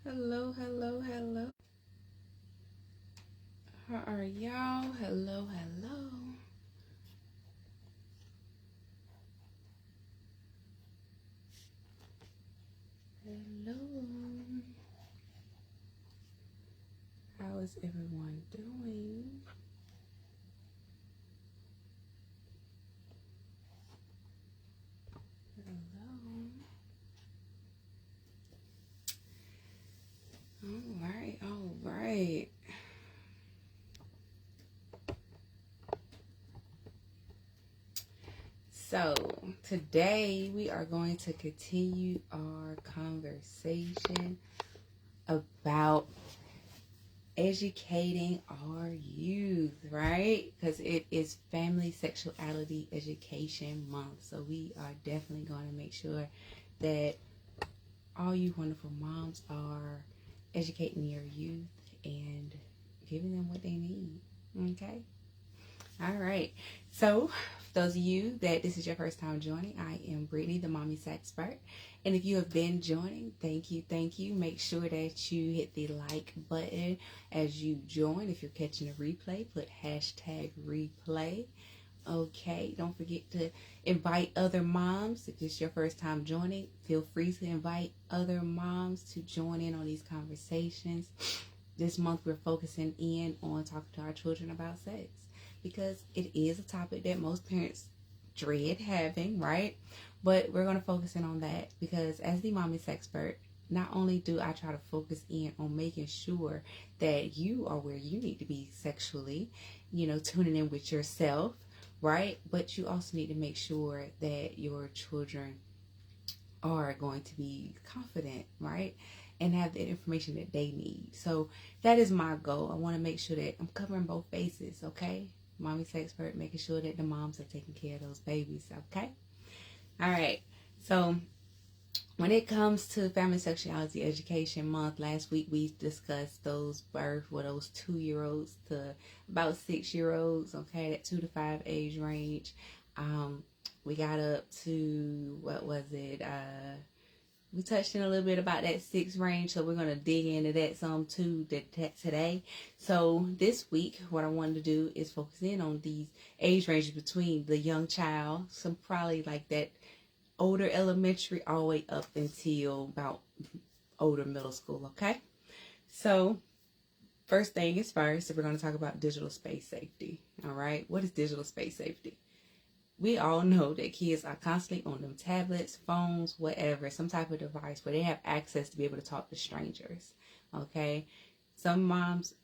Hello, hello, hello. How are y'all? Hello, hello. Hello. How is everyone doing? Hello. All right, all right. So, today we are going to continue our conversation about educating our youth, right? Because it is Family Sexuality Education Month. So, we are definitely going to make sure that all you wonderful moms are educating your youth and giving them what they need. Okay? All right. So, for those of you that this is your first time joining, I am Brittany, the Mommy Sexpert. And if you have been joining, thank you, thank you. Make sure that you hit the like button as you join. If you're catching a replay, put hashtag replay. Okay, don't forget to invite other moms. If it's your first time joining, feel free to invite other moms to join in on these conversations. This month we're focusing in on talking to our children about sex because it is a topic that most parents dread having, right? But we're going to focus in on that because as the Mommy Sexpert, not only do I try to focus in on making sure that you are where you need to be sexually, tuning in with yourself, right? But you also need to make sure that your children are going to be confident, right? And have the information that they need. So that is my goal. I want to make sure that I'm covering both bases, okay? Mommy Sexpert, making sure that the moms are taking care of those babies, okay? All right. So when it comes to Family Sexuality Education Month, last week we discussed those those 2-year-olds to about 6-year-olds, okay, that 2 to 5 age range. We got up to, what was it? We touched in a little bit about that 6 range, so we're going to dig into that some too today. So this week, what I wanted to do is focus in on these age ranges between the young child, some probably like that older elementary all the way up until about older middle school, okay? So first thing is first, we're going to talk about digital space safety, all right? What is digital space safety? We all know that kids are constantly on them tablets, phones, whatever, some type of device where they have access to be able to talk to strangers, okay? Some moms,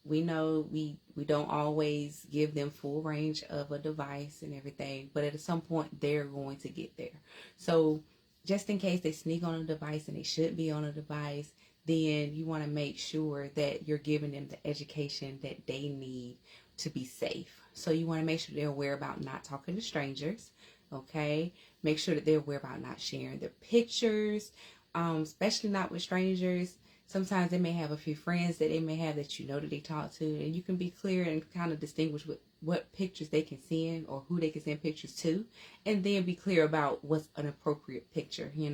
we know we don't always give them full range of a device and everything, but at some point they're going to get there. So just in case they sneak on a device and they should be on a device, then you want to make sure that you're giving them the education that they need to be safe. So you want to make sure they're aware about not talking to strangers, okay? Make sure that they're aware about not sharing their pictures, especially not with strangers. Sometimes they may have a few friends that they may have that that they talk to, and you can be clear and kind of distinguish what pictures they can send or who they can send pictures to, and then be clear about what's an appropriate picture. You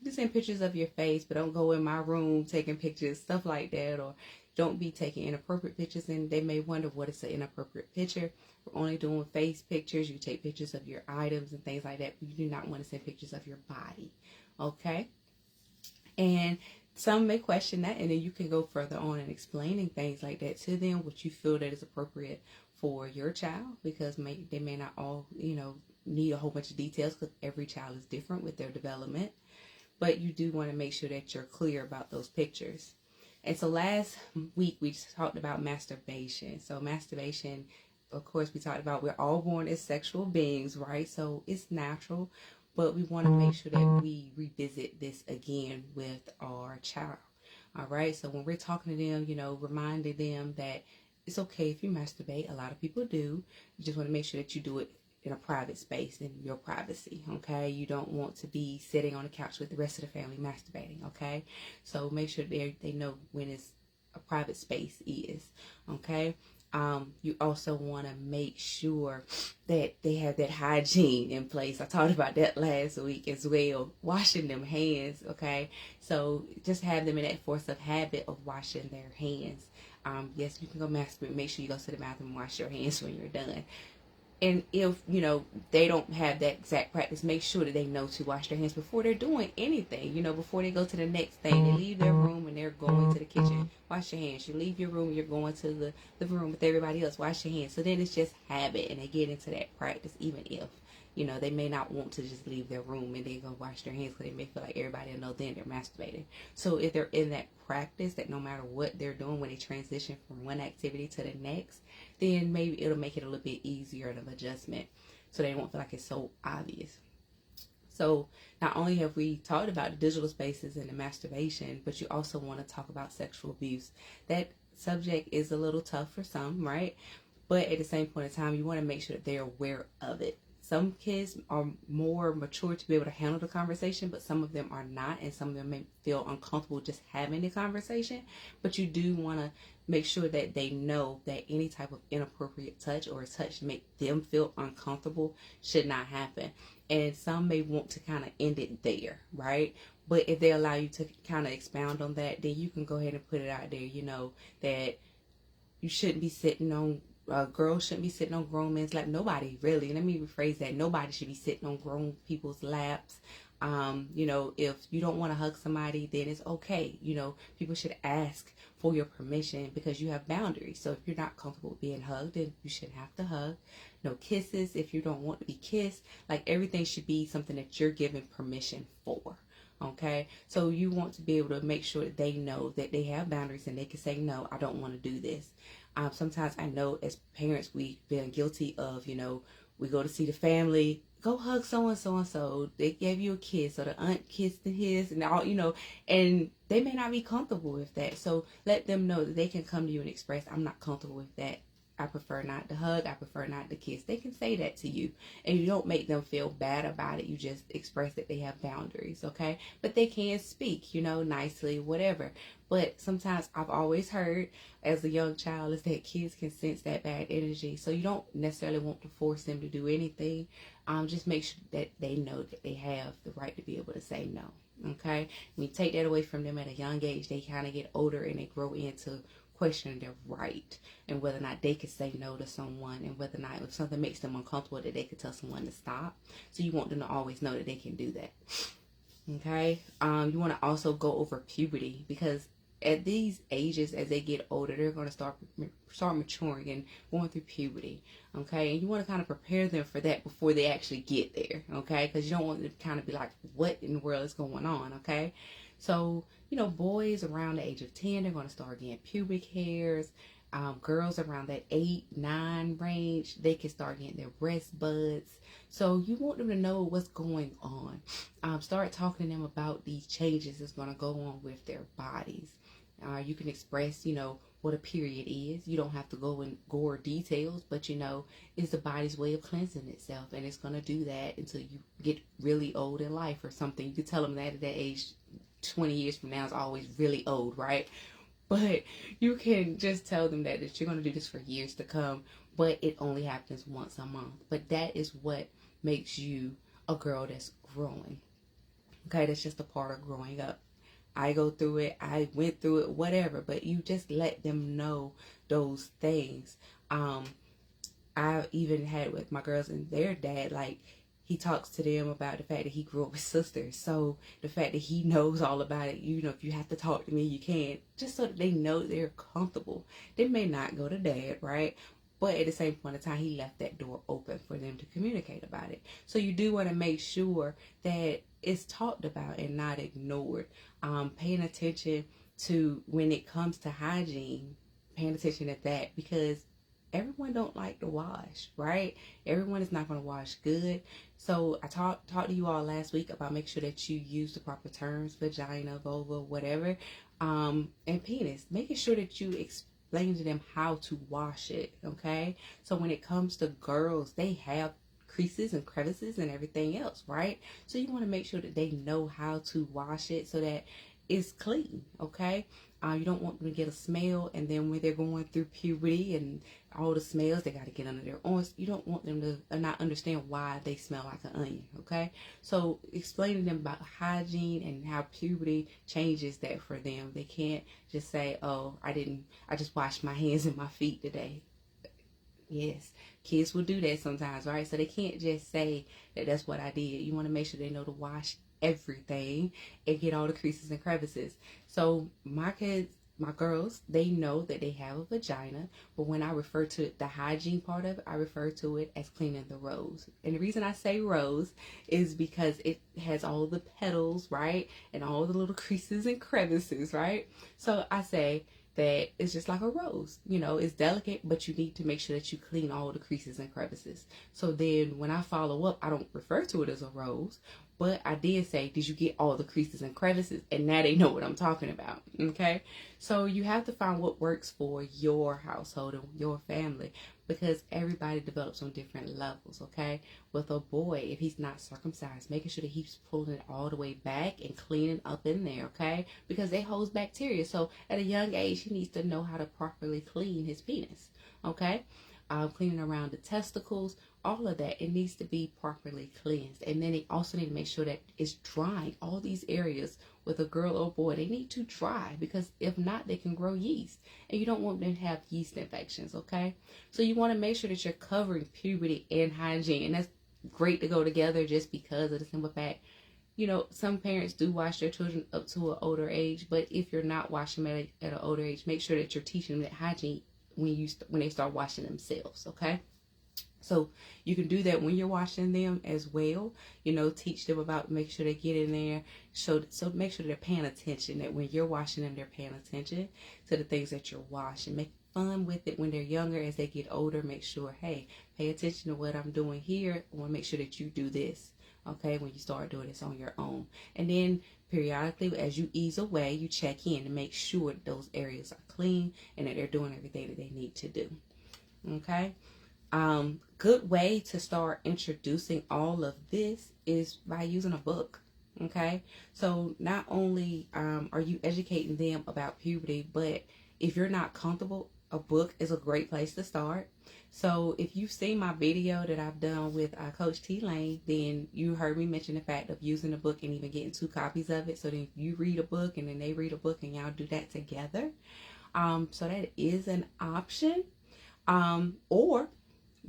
can send pictures of your face, but don't go in my room taking pictures, stuff like that, or don't be taking inappropriate pictures, and they may wonder what is an inappropriate picture. We're only doing face pictures. You take pictures of your items and things like that, but you do not want to send pictures of your body, okay? And some may question that, and then you can go further on in explaining things like that to them, what you feel that is appropriate for your child, because they may not all, need a whole bunch of details because every child is different with their development. But you do want to make sure that you're clear about those pictures. And so last week we talked about masturbation. So masturbation, of course, we talked about we're all born as sexual beings, right? So it's natural, but we want to make sure that we revisit this again with our child. All right. So when we're talking to them, reminding them that it's okay if you masturbate. A lot of people do. You just want to make sure that you do it in a private space, in your privacy, okay? You don't want to be sitting on the couch with the rest of the family masturbating, okay? So make sure they know when it's a private space is, okay? You also want to make sure that they have that hygiene in place. I talked about that last week as well. Washing them hands, okay? So just have them in that force of habit of washing their hands. Yes, you can go masturbate. Make sure you go to the bathroom and wash your hands when you're done. And if, they don't have that exact practice, make sure that they know to wash their hands before they're doing anything, before they go to the next thing. They leave their room and they're going to the kitchen. Wash your hands. You leave your room, you're going to the living room with everybody else. Wash your hands. So then it's just habit, and they get into that practice, even if, they may not want to just leave their room and then go wash their hands, because they may feel like everybody will know then they're masturbating. So if they're in that practice, that no matter what they're doing, when they transition from one activity to the next, then maybe it'll make it a little bit easier of adjustment, so they won't feel like it's so obvious. So not only have we talked about the digital spaces and the masturbation, but you also want to talk about sexual abuse. That subject is a little tough for some, right? But at the same point in time, you want to make sure that they're aware of it. Some kids are more mature to be able to handle the conversation, but some of them are not, and some of them may feel uncomfortable just having the conversation. But you do want to make sure that they know that any type of inappropriate touch or a touch to make them feel uncomfortable should not happen. And some may want to kind of end it there, right? But if they allow you to kind of expound on that, then you can go ahead and put it out there, that you shouldn't be sitting on girls shouldn't be sitting on grown men's lap. Nobody, really. Let me rephrase that. Nobody should be sitting on grown people's laps. If you don't want to hug somebody, then it's okay. People should ask for your permission, because you have boundaries. So if you're not comfortable with being hugged, then you shouldn't have to hug. No kisses if you don't want to be kissed. Like, everything should be something that you're giving permission for. Okay, so you want to be able to make sure that they know that they have boundaries, and they can say, no, I don't want to do this. Sometimes I know as parents, we've been guilty of, we go to see the family, go hug so-and-so. They gave you a kiss, or the aunt kissed his, and all, and they may not be comfortable with that. So let them know that they can come to you and express, I'm not comfortable with that. I prefer not to hug. I prefer not to kiss. They can say that to you, and you don't make them feel bad about it. You just express that they have boundaries, okay? But they can speak, nicely, whatever. But sometimes I've always heard as a young child is that kids can sense that bad energy. So you don't necessarily want to force them to do anything. Just make sure that they know that they have the right to be able to say no, okay? When you take that away from them at a young age, they kind of get older and they grow into questioning their right, and whether or not they could say no to someone, and whether or not if something makes them uncomfortable, that they could tell someone to stop. So you want them to always know that they can do that. Okay. You want to also go over puberty, because at these ages, as they get older, they're going to start maturing and going through puberty. Okay, and you want to kind of prepare them for that before they actually get there. Okay, because you don't want them to kind of be like, what in the world is going on? Okay, so boys around the age of 10, they're going to start getting pubic hairs. Girls around that 8, 9 range, they can start getting their breast buds. So you want them to know what's going on. Start talking to them about these changes that's going to go on with their bodies. You can express, what a period is. You don't have to go in gore details, but it's the body's way of cleansing itself, and it's going to do that until you get really old in life or something. You could tell them that at that age, 20 years from now is always really old, right? But you can just tell them that you're going to do this for years to come, but it only happens once a month. But that is what makes you a girl that's growing. Okay, that's just a part of growing up. I go through it, I went through it, whatever, but you just let them know those things. I even had with my girls and their dad, like, he talks to them about the fact that he grew up with sisters. So the fact that he knows all about it, if you have to talk to me, you can. Just so that they know they're comfortable. They may not go to dad, right? But at the same point in time, he left that door open for them to communicate about it. So you do want to make sure that it's talked about and not ignored. Paying attention to when it comes to hygiene, paying attention to that, because everyone don't like to wash, right? Everyone is not going to wash good. So I talked to you all last week about make sure that you use the proper terms, vagina, vulva, whatever, and penis. Making sure that you explain to them how to wash it, okay? So when it comes to girls, they have creases and crevices and everything else, right? So you want to make sure that they know how to wash it so that it's clean, okay? You don't want them to get a smell, and then when they're going through puberty and all the smells, they got to get under their arms. You don't want them to not understand why they smell like an onion, okay? So explaining them about hygiene and how puberty changes that for them. They can't just say, oh, I just washed my hands and my feet today. Yes, kids will do that sometimes, right? So they can't just say that that's what I did. You want to make sure they know to wash everything and get all the creases and crevices. So my kids, my girls, they know that they have a vagina, but when I refer to the hygiene part of it, I refer to it as cleaning the rows. And the reason I say rows is because it has all the petals, right? And all the little creases and crevices, right? So I say that it's just like a rose. You know, it's delicate, but you need to make sure that you clean all the creases and crevices. So then when I follow up, I don't refer to it as a rose, but I did say, did you get all the creases and crevices? And now they know what I'm talking about, okay? So you have to find what works for your household and your family, because everybody develops on different levels, okay? With a boy, if he's not circumcised, making sure that he's pulling it all the way back and cleaning up in there, okay? Because they holds bacteria. So at a young age, he needs to know how to properly clean his penis, okay? Cleaning around the testicles, all of that, it needs to be properly cleansed. And then they also need to make sure that it's drying. All these areas with a girl or boy, they need to dry, because if not, they can grow yeast, and you don't want them to have yeast infections, okay? So you want to make sure that you're covering puberty and hygiene, and that's great to go together just because of the simple fact, you know, some parents do wash their children up to an older age, but if you're not washing them at an older age, make sure that you're teaching them that hygiene when they start washing themselves, okay? So you can do that when you're washing them as well. You know, teach them about, make sure they get in there. So make sure they're paying attention, that when you're washing them, they're paying attention to the things that you're washing. Make fun with it when they're younger. As they get older, make sure, hey, pay attention to what I'm doing here. I want to make sure that you do this, okay, when you start doing this on your own. And then periodically, as you ease away, you check in to make sure those areas are clean and that they're doing everything that they need to do, okay? Good way to start introducing all of this is by using a book, okay? So not only are you educating them about puberty, but if you're not comfortable, a book is a great place to start. So if you've seen my video that I've done with Coach T Lane, then you heard me mention the fact of using a book and even getting 2 copies of it. So then you read a book and then they read a book and y'all do that together. So that is an option. Or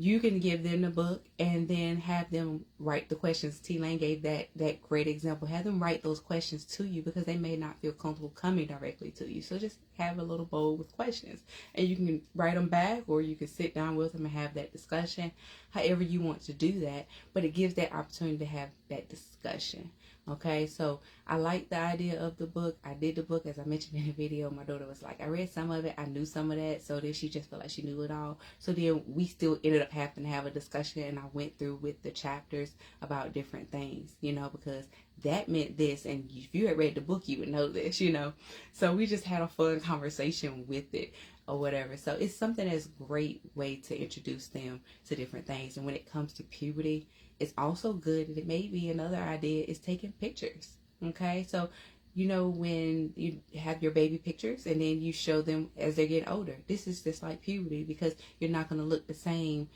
you can give them the book and then have them write the questions. T Lane gave that great example. Have them write those questions to you, because they may not feel comfortable coming directly to you. So just have a little bowl with questions, and you can write them back, or you can sit down with them and have that discussion, however you want to do that. But it gives that opportunity to have that discussion. Okay, so I like the idea of the book. I did the book, as I mentioned in the video. My daughter was like, I read some of it, I knew some of that, so then she just felt like she knew it all. So then we still ended up having to have a discussion, and I went through with the chapters about different things, you know, because that meant this, and if you had read the book, you would know this, you know. So we just had a fun conversation with it or whatever. So it's something that's a great way to introduce them to different things. And when it comes to puberty, it's also good, and it may be another idea, is taking pictures, okay? So, you know, when you have your baby pictures and then you show them as they get older, this is just like puberty, because you're not going to look the same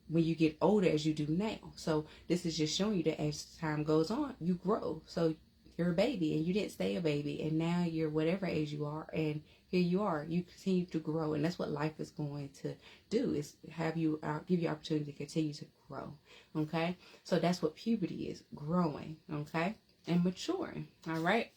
when you get older as you do now. So this is just showing you that as time goes on, you grow. So you're a baby and you didn't stay a baby, and now you're whatever age you are, and here you are, you continue to grow. And that's what life is going to do, is have you give you opportunity to continue to grow. Okay, so that's what puberty is, growing, okay, and maturing. All right.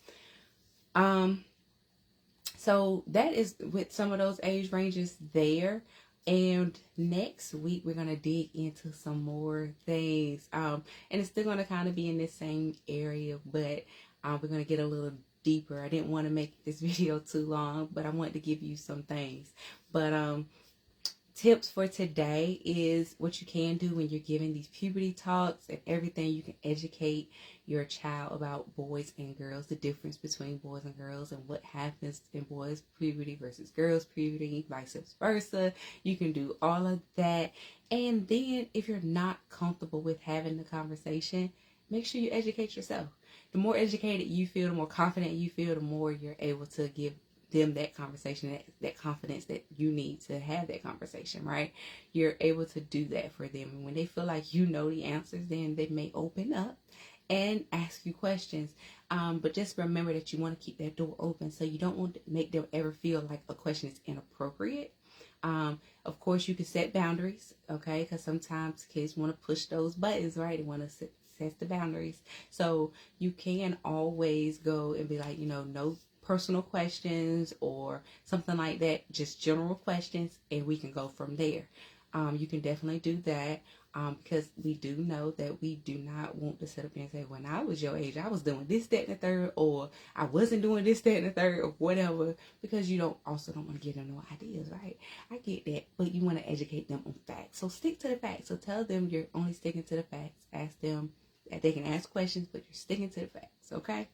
So that is with some of those age ranges there. And next week we're gonna dig into some more things, and it's still gonna kind of be in this same area, but we're gonna get a little deeper. I didn't want to make this video too long, but I wanted to give you some things. But tips for today is what you can do when you're giving these puberty talks and everything. You can educate your child about boys and girls, the difference between boys and girls, and what happens in boys' puberty versus girls' puberty, vice versa. You can do all of that. And then if you're not comfortable with having the conversation, make sure you educate yourself. the more educated you feel, the more confident you feel, the more you're able to give them that conversation, that confidence that you need to have that conversation, right? You're able to do that for them. And when they feel like you know the answers, then they may open up and ask you questions. But just remember that you want to keep that door open, so you don't want to make them ever feel like a question is inappropriate. Of course, you can set boundaries, okay? Because sometimes kids want to push those buttons, right? They want to set the boundaries. So you can always go and be like, no personal questions or something like that, just general questions, and we can go from there. You can definitely do that, because we do know that we do not want to sit up there and say, when I was your age, I was doing this, that, and the third, or I wasn't doing this, that, and the third, or whatever, because you don't want to give them no ideas, right? I get that, but you want to educate them on facts. So stick to the facts. So tell them you're only sticking to the facts. Ask them that they can ask questions, but you're sticking to the facts, okay?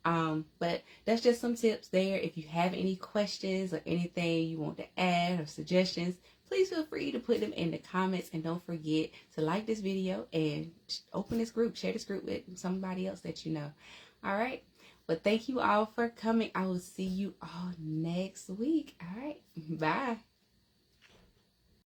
But that's just some tips there. If you have any questions or anything you want to add or suggestions, please feel free to put them in the comments, and don't forget to like this video and open this group, share this group with somebody else that you know. All right. Well, thank you all for coming. I will see you all next week. All right. Bye.